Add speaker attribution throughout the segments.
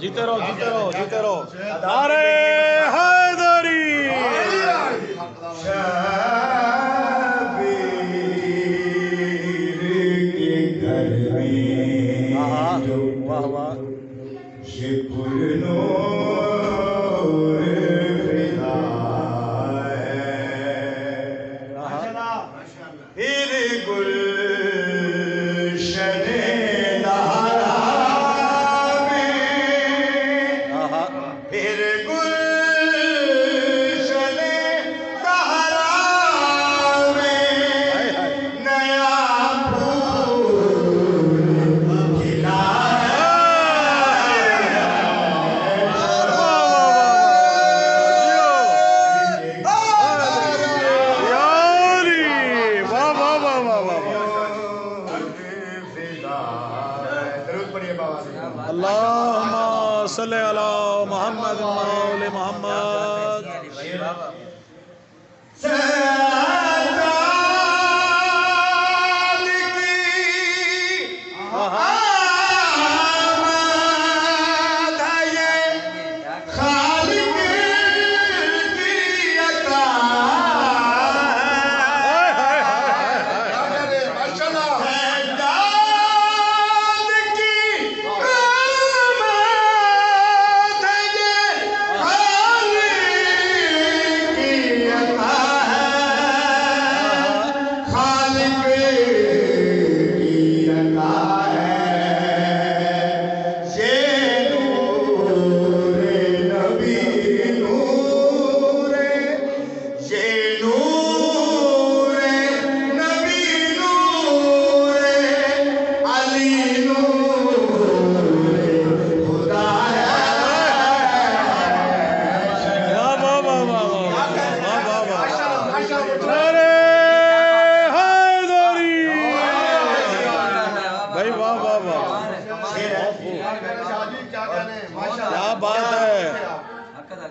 Speaker 1: जीते रहो जीते रहो जीते रहो। नारे हैदरी वाह वाह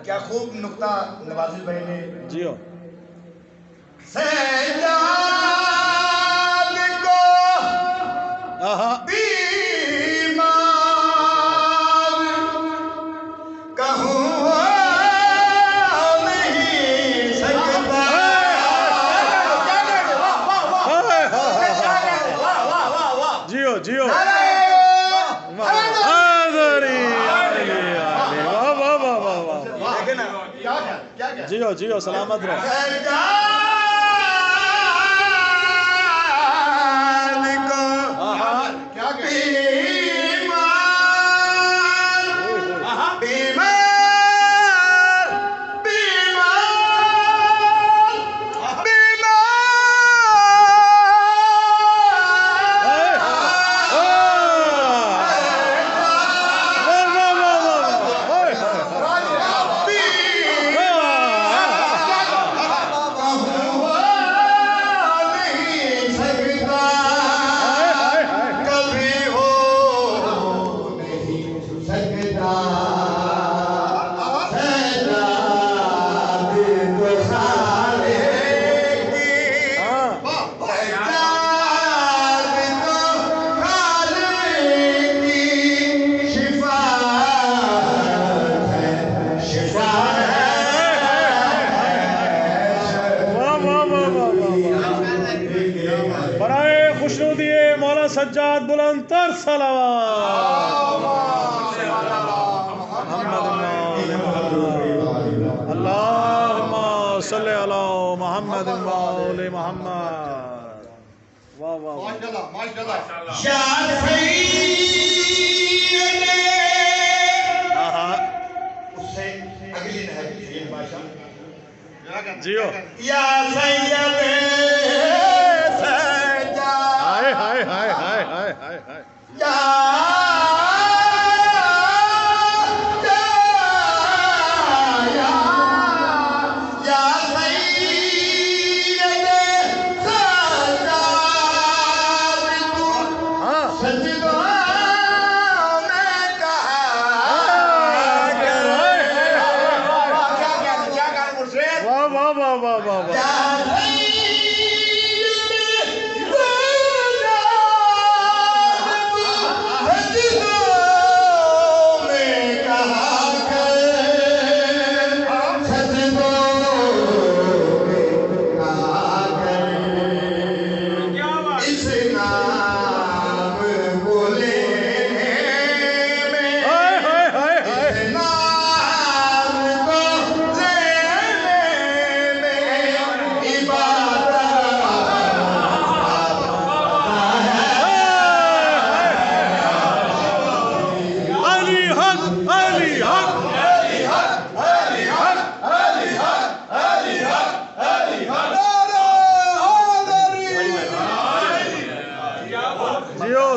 Speaker 2: क्या खूब नुक्ता नवाजिश भाई ने
Speaker 1: जियो
Speaker 2: सजाद को बीमार कहूँ नहीं सकता।
Speaker 1: जियो जियो जियो जियो सलामत रहो। बुलंदतर अल्लाहुम्मा सल्ली अला मुहम्मद व आले मुहम्मद। वाह वाह माशाल्लाह माशाल्लाह। या सैयद उससे अगली है भाषा जियो
Speaker 2: या सैयद
Speaker 1: हाय हाय हाय हाय हाय हाय हाय
Speaker 2: या सैयद